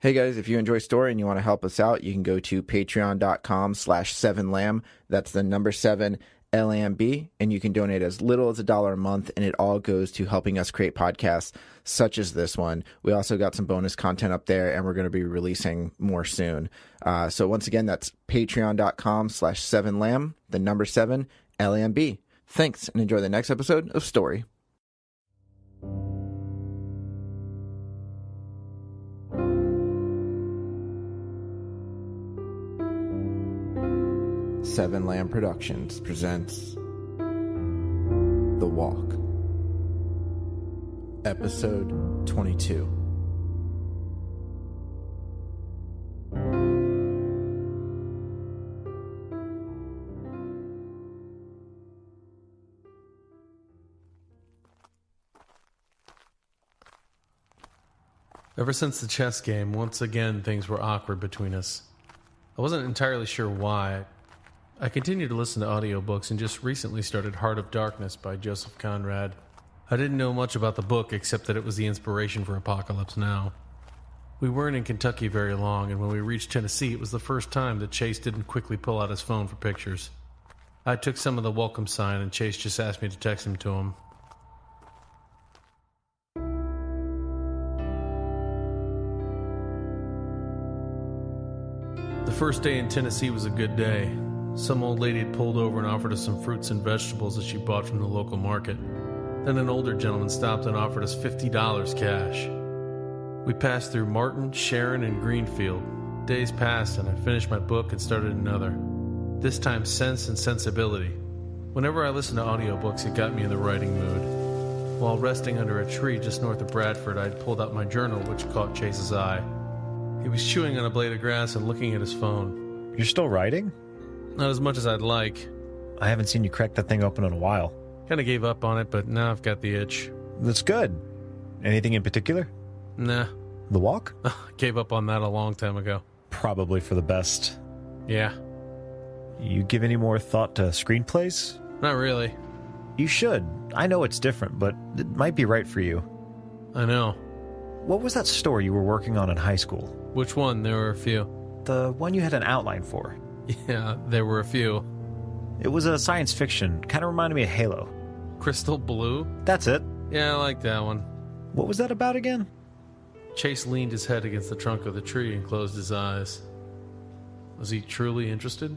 Hey guys, if you enjoy story and you want to help us out, you can go to patreon.com/7lamb. That's the number 7 LAMB, and you can donate as little as $1 a month, and it all goes to helping us create podcasts such as this one. We also got some bonus content up there, and we're going to be releasing more soon. So once again, that's patreon.com/7lamb, the number 7 LAMB. Thanks, and enjoy the next episode of Story. Seven Lamb Productions presents The Walk, Episode 22. Ever since the chess game, once again things were awkward between us. I wasn't entirely sure why. I continued to listen to audiobooks and just recently started Heart of Darkness by Joseph Conrad. I didn't know much about the book except that it was the inspiration for Apocalypse Now. We weren't in Kentucky very long, and when we reached Tennessee, it was the first time that Chase didn't quickly pull out his phone for pictures. I took some of the welcome sign, and Chase just asked me to text him to him. The first day in Tennessee was a good day. Some old lady had pulled over and offered us some fruits and vegetables that she bought from the local market. Then an older gentleman stopped and offered us $50 cash. We passed through Martin, Sharon, and Greenfield. Days passed and I finished my book and started another. This time Sense and Sensibility. Whenever I listened to audiobooks, it got me in the writing mood. While resting under a tree just north of Bradford, I had pulled out my journal, which caught Chase's eye. He was chewing on a blade of grass and looking at his phone. You're still writing? Not as much as I'd like. I haven't seen you crack that thing open in a while. Kinda gave up on it, but now I've got the itch. That's good. Anything in particular? Nah. The Walk? Gave up on that a long time ago. Probably for the best. Yeah. You give any more thought to screenplays? Not really. You should. I know it's different, but it might be right for you. I know. What was that story you were working on in high school? Which one? There were a few. The one you had an outline for. Yeah, there were a few. It was a science fiction. Kind of reminded me of Halo. Crystal Blue? That's it. Yeah, I like that one. What was that about again? Chase leaned his head against the trunk of the tree and closed his eyes. Was he truly interested?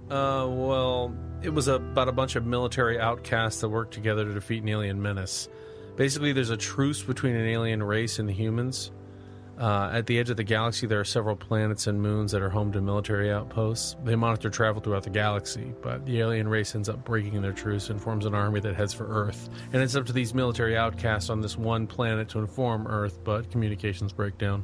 Well, it was about a bunch of military outcasts that work together to defeat an alien menace. Basically, there's a truce between an alien race and the humans. At the edge of the galaxy, there are several planets and moons that are home to military outposts. They monitor travel throughout the galaxy, but the alien race ends up breaking their truce and forms an army that heads for Earth. And it's up to these military outcasts on this one planet to inform Earth, but communications break down.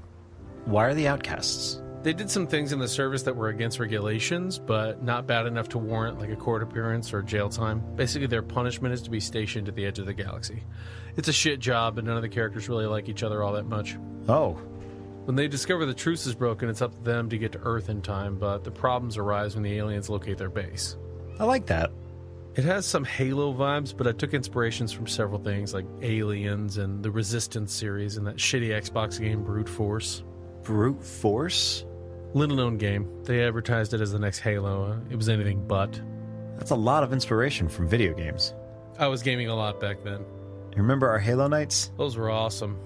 Why are the outcasts? They did some things in the service that were against regulations, but not bad enough to warrant like a court appearance or jail time. Basically, their punishment is to be stationed at the edge of the galaxy. It's a shit job, and none of the characters really like each other all that much. Oh. When they discover the truce is broken, it's up to them to get to Earth in time, but the problems arise when the aliens locate their base. I like that. It has some Halo vibes, but I took inspirations from several things like Aliens and the Resistance series and that shitty Xbox game Brute Force. Brute Force? Little known game. They advertised it as the next Halo. It was anything but. That's a lot of inspiration from video games. I was gaming a lot back then. You remember our Halo nights? Those were awesome.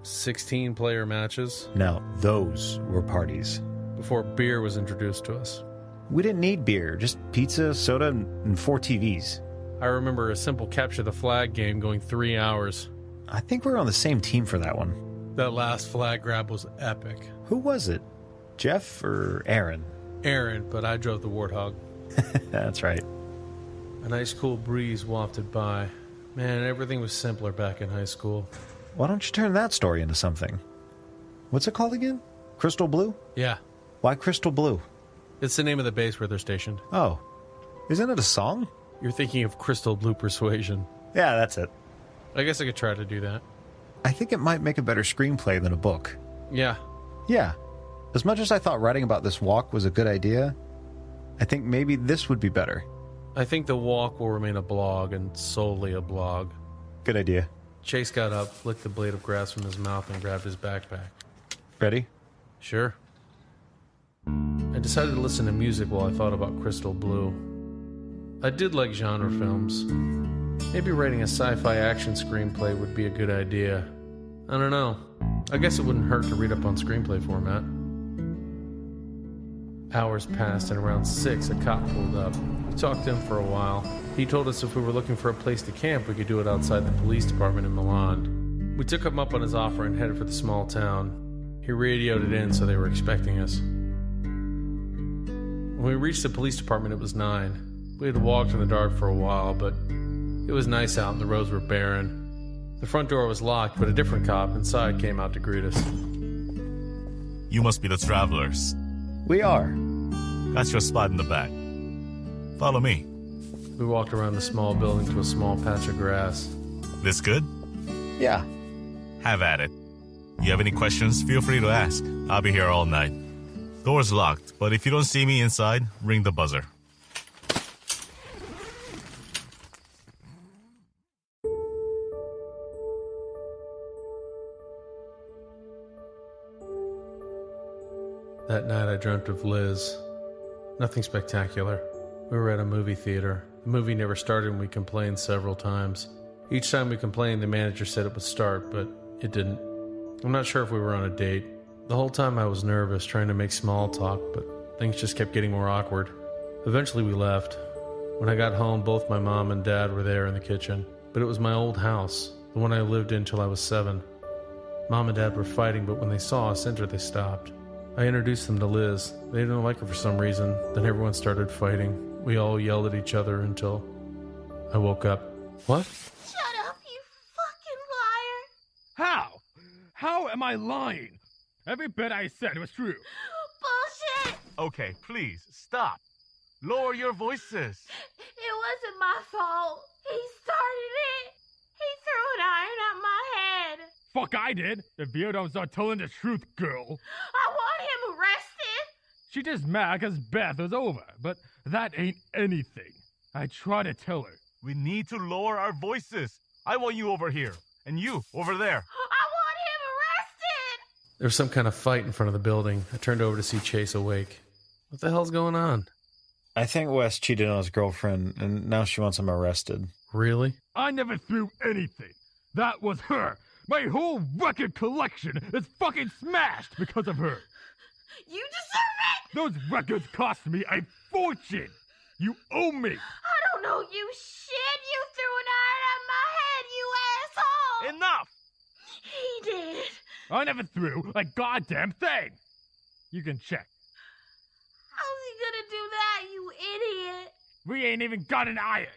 16-player matches. Now, those were parties. Before beer was introduced to us. We didn't need beer, just pizza, soda, and 4 TVs. I remember a simple capture the flag game going 3 hours. I think we were on the same team for that one. That last flag grab was epic. Who was it? Jeff or Aaron? Aaron, but I drove the Warthog. That's right. A nice cool breeze wafted by. Man, everything was simpler back in high school. Why don't you turn that story into something? What's it called again? Crystal Blue? Yeah. Why Crystal Blue? It's the name of the base where they're stationed. Oh. Isn't it a song? You're thinking of Crystal Blue Persuasion. Yeah, that's it. I guess I could try to do that. I think it might make a better screenplay than a book. Yeah. Yeah. As much as I thought writing about this walk was a good idea, I think maybe this would be better. I think the walk will remain a blog and solely a blog. Good idea. Chase got up, flicked the blade of grass from his mouth, and grabbed his backpack. Ready? Sure. I decided to listen to music while I thought about Crystal Blue. I did like genre films. Maybe writing a sci-fi action screenplay would be a good idea. I don't know. I guess it wouldn't hurt to read up on screenplay format. Hours passed, and around 6, a cop pulled up. We talked to him for a while. He told us if we were looking for a place to camp, we could do it outside the police department in Milan. We took him up on his offer and headed for the small town. He radioed it in, so they were expecting us. When we reached the police department, it was 9. We had walked in the dark for a while, but it was nice out and the roads were barren. The front door was locked, but a different cop inside came out to greet us. You must be the travelers. We are. Got your spot in the back. Follow me. We walked around the small building to a small patch of grass. This good? Yeah. Have at it. You have any questions, feel free to ask. I'll be here all night. Door's locked, but if you don't see me inside, ring the buzzer. That night I dreamt of Liz. Nothing spectacular. We were at a movie theater. The movie never started and we complained several times. Each time we complained, the manager said it would start, but it didn't. I'm not sure if we were on a date. The whole time I was nervous, trying to make small talk, but things just kept getting more awkward. Eventually we left. When I got home, both my mom and dad were there in the kitchen, but it was my old house, the one I lived in till I was 7. Mom and dad were fighting, but when they saw us enter, they stopped. I introduced them to Liz. They didn't like her for some reason. Then everyone started fighting. We all yelled at each other until I woke up. What? Shut up, you fucking liar! How? How am I lying? Every bit I said was true. Bullshit! Okay, please, stop. Lower your voices. It wasn't my fault. He started it. He threw an iron at my head. Fuck, I did. The weirdos are telling the truth, girl. I want him arrested. She just mad because Beth was over, but that ain't anything. I try to tell her. We need to lower our voices. I want you over here, and you over there. I want him arrested. There was some kind of fight in front of the building. I turned over to see Chase awake. What the hell's going on? I think Wes cheated on his girlfriend, and now she wants him arrested. Really? I never threw anything. That was her. My whole record collection is fucking smashed because of her. You deserve it. Those records cost me a fortune. You owe me. I don't know you shit. You threw an iron at my head, you asshole. Enough! He did. I never threw a goddamn thing. You can check. How's he gonna do that, you idiot? We ain't even got an iron.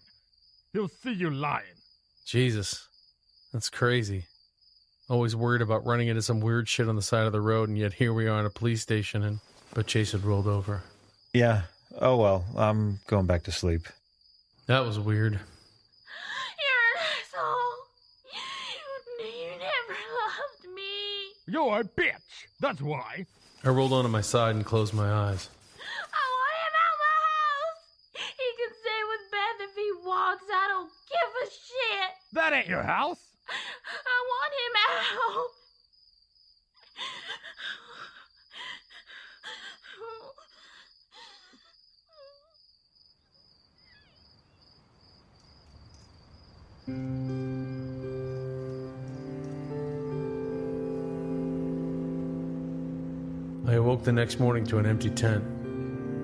He'll see you lying. Jesus. That's crazy. Always worried about running into some weird shit on the side of the road, and yet here we are in a police station, but Chase had rolled over. Yeah. Oh well, I'm going back to sleep. That was weird. You're an asshole. You never loved me. You're a bitch. That's why. I rolled onto my side and closed my eyes. I want him out my house. He can stay with Beth if he wants. I don't give a shit. That ain't your house. I want him out. I awoke the next morning to an empty tent.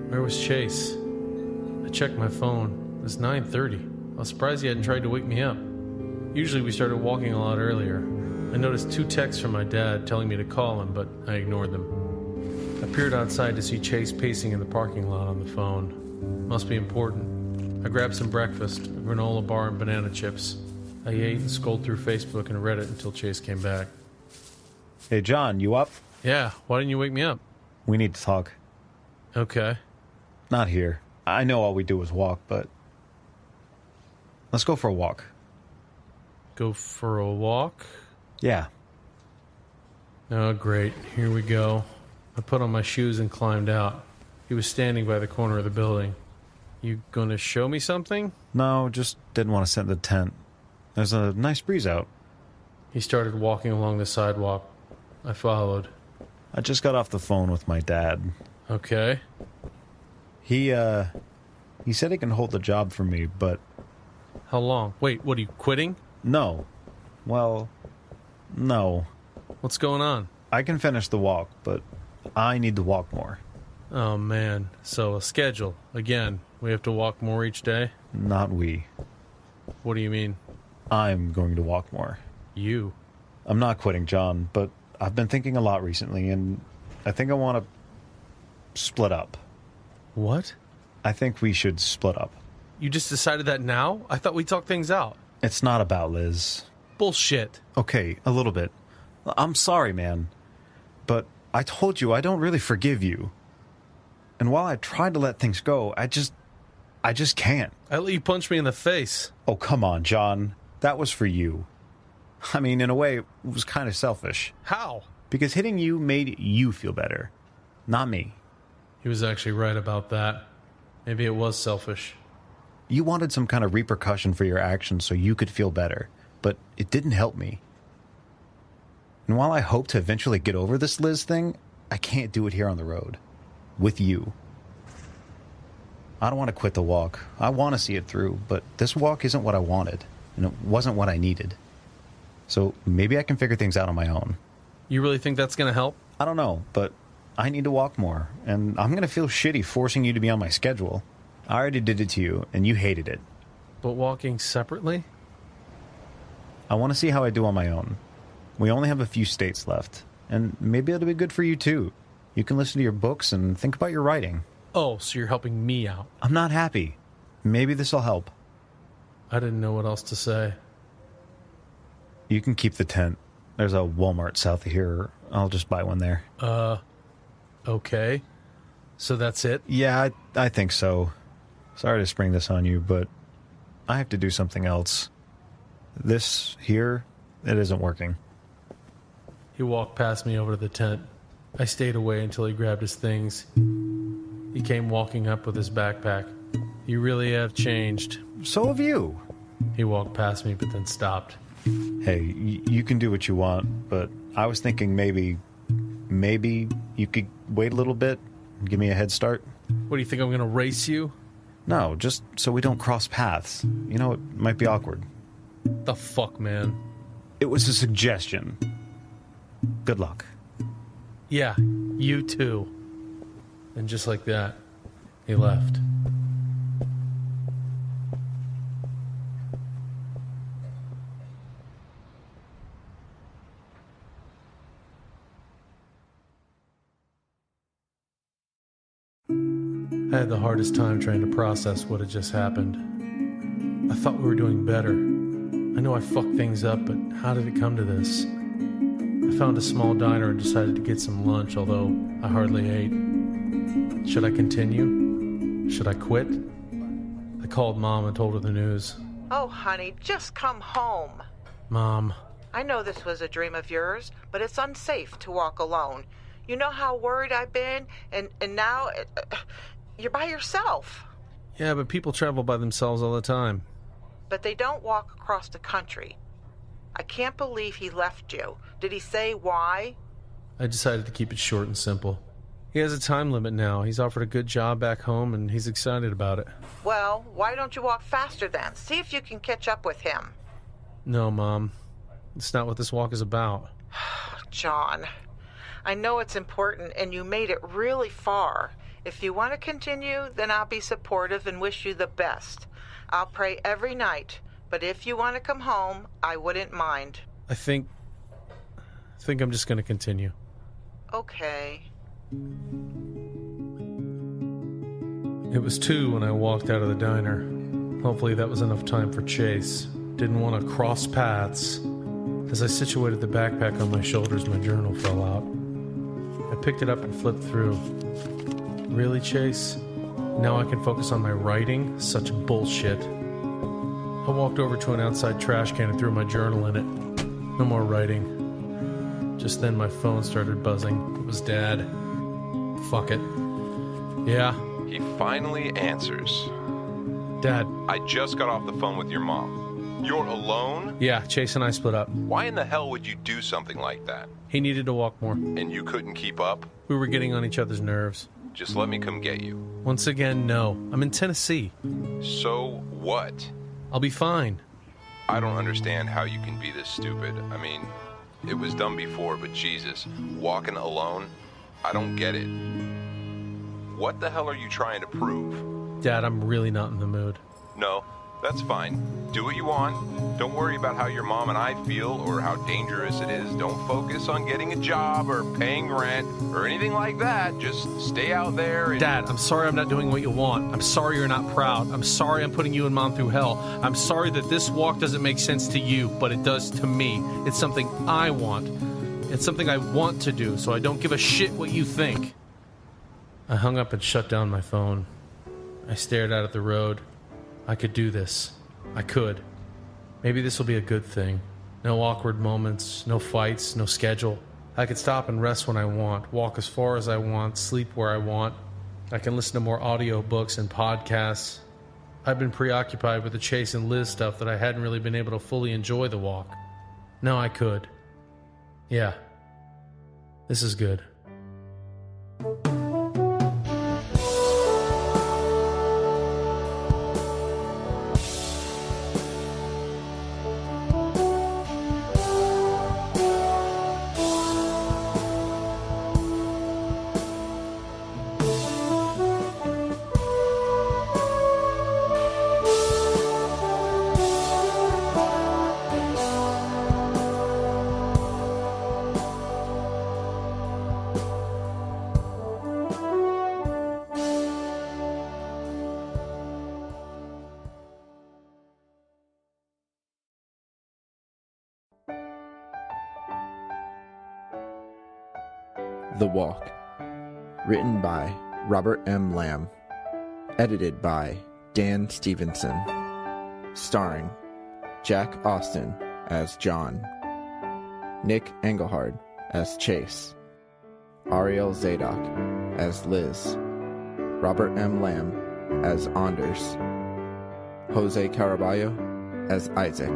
Where was Chase? I checked my phone. It was 9:30. I was surprised he hadn't tried to wake me up. Usually we started walking a lot earlier. I noticed 2 texts from my dad telling me to call him, but I ignored them. I peered outside to see Chase pacing in the parking lot on the phone. Must be important. I grabbed some breakfast, a granola bar and banana chips. I ate and scrolled through Facebook and Reddit until Chase came back. Hey, John, you up? Yeah, why didn't you wake me up? We need to talk. Okay. Not here. I know all we do is walk, but let's go for a walk. Go for a walk? Yeah. Oh, great. Here we go. I put on my shoes and climbed out. He was standing by the corner of the building. You gonna show me something? No, just didn't want to sit in the tent. There's a nice breeze out. He started walking along the sidewalk. I followed. I just got off the phone with my dad. Okay. He said he can hold the job for me, but... How long? Wait, what, are you quitting? No. Well, no. What's going on? I can finish the walk, but I need to walk more. Oh, man. So a schedule. Again, we have to walk more each day? Not we. What do you mean? I'm going to walk more. You? I'm not quitting, John, but I've been thinking a lot recently, and I think I want to split up. What? I think we should split up. You just decided that now? I thought we talked things out. It's not about Liz. Bullshit. Okay, a little bit. I'm sorry, man. But I told you I don't really forgive you. And while I tried to let things go, I just can't. I let you punch me in the face. Oh, come on, John. That was for you. I mean, in a way, it was kind of selfish. How? Because hitting you made you feel better, not me. He was actually right about that. Maybe it was selfish. You wanted some kind of repercussion for your actions so you could feel better, but it didn't help me. And while I hope to eventually get over this Liz thing, I can't do it here on the road. With you. I don't want to quit the walk. I want to see it through, but this walk isn't what I wanted, and it wasn't what I needed. So maybe I can figure things out on my own. You really think that's going to help? I don't know, but I need to walk more, and I'm going to feel shitty forcing you to be on my schedule. I already did it to you, and you hated it. But walking separately? I want to see how I do on my own. We only have a few states left, and maybe it'll be good for you too. You can listen to your books and think about your writing. Oh, so you're helping me out. I'm not happy. Maybe this'll help. I didn't know what else to say. You can keep the tent. There's a Walmart south of here. I'll just buy one there. Okay. So that's it? Yeah, I think so. Sorry to spring this on you, but I have to do something else. This here, it isn't working. He walked past me over to the tent. I stayed away until he grabbed his things. He came walking up with his backpack. You really have changed. So have you. He walked past me, but then stopped. Hey, you can do what you want, but I was thinking maybe you could wait a little bit and give me a head start. What, do you think I'm going to race you? No, just so we don't cross paths. You know, it might be awkward. The fuck, man? It was a suggestion. Good luck. Yeah, you too. And just like that, he left. I had the hardest time trying to process what had just happened. I thought we were doing better. I know I fucked things up, but how did it come to this? I found a small diner and decided to get some lunch, although I hardly ate. Should I continue? Should I quit? I called Mom and told her the news. Oh, honey, just come home. Mom. I know this was a dream of yours, but it's unsafe to walk alone. You know how worried I've been, and now you're by yourself. Yeah, but people travel by themselves all the time. But they don't walk across the country. I can't believe he left you. Did he say why? I decided to keep it short and simple. He has a time limit now. He's offered a good job back home, and he's excited about it. Well, why don't you walk faster then? See if you can catch up with him. No, Mom. It's not what this walk is about. John, I know it's important, and you made it really far. If you want to continue, then I'll be supportive and wish you the best. I'll pray every night, but if you want to come home, I wouldn't mind. I think I'm just going to continue. Okay. It was 2 when I walked out of the diner. Hopefully that was enough time for Chase. Didn't want to cross paths. As I situated the backpack on my shoulders, my journal fell out. I picked it up and flipped through. Really, Chase? Now I can focus on my writing? Such bullshit. I walked over to an outside trash can and threw my journal in it. No more writing. Just then my phone started buzzing. It was Dad. Fuck it. Yeah? He finally answers. Dad. I just got off the phone with your mom. You're alone? Yeah, Chase and I split up. Why in the hell would you do something like that? He needed to walk more. And you couldn't keep up? We were getting on each other's nerves. Just let me come get you. Once again, no. I'm in Tennessee. So what? I'll be fine. I don't understand how you can be this stupid. I mean, it was done before, but Jesus, walking alone? I don't get it. What the hell are you trying to prove? Dad, I'm really not in the mood. No, that's fine. Do what you want. Don't worry about how your mom and I feel or how dangerous it is. Don't focus on getting a job or paying rent or anything like that. Just stay out there and... Dad, I'm sorry I'm not doing what you want. I'm sorry you're not proud. I'm sorry I'm putting you and Mom through hell. I'm sorry that this walk doesn't make sense to you, but it does to me. It's something I want. It's something I want to do, so I don't give a shit what you think. I hung up and shut down my phone. I stared out at the road. I could do this. I could. Maybe this will be a good thing. No awkward moments, no fights, no schedule. I could stop and rest when I want, walk as far as I want, sleep where I want. I can listen to more audiobooks and podcasts. I've been preoccupied with the Chase and Liz stuff that I hadn't really been able to fully enjoy the walk. Now I could. Yeah. This is good. The Walk. Written by Robert M. Lamb. Edited by Dan Stevenson. Starring Jack Austin as John, Nick Engelhard as Chase, Ariel Zadok as Liz, Robert M. Lamb as Anders, Jose Caraballo as Isaac.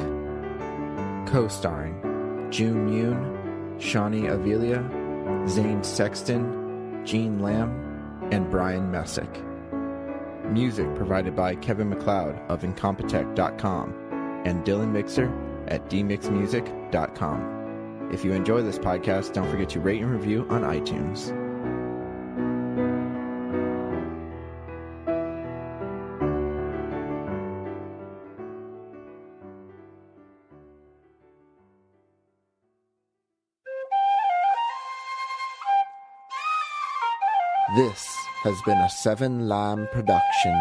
Co-starring June Yoon, Shawnee Avilia, Zane Sexton, Gene Lamb, and Brian Messick. Music provided by Kevin MacLeod of Incompetech.com and Dylan Mixer at dmixmusic.com. If you enjoy this podcast, don't forget to rate and review on iTunes. This has been a Seven Lamb production.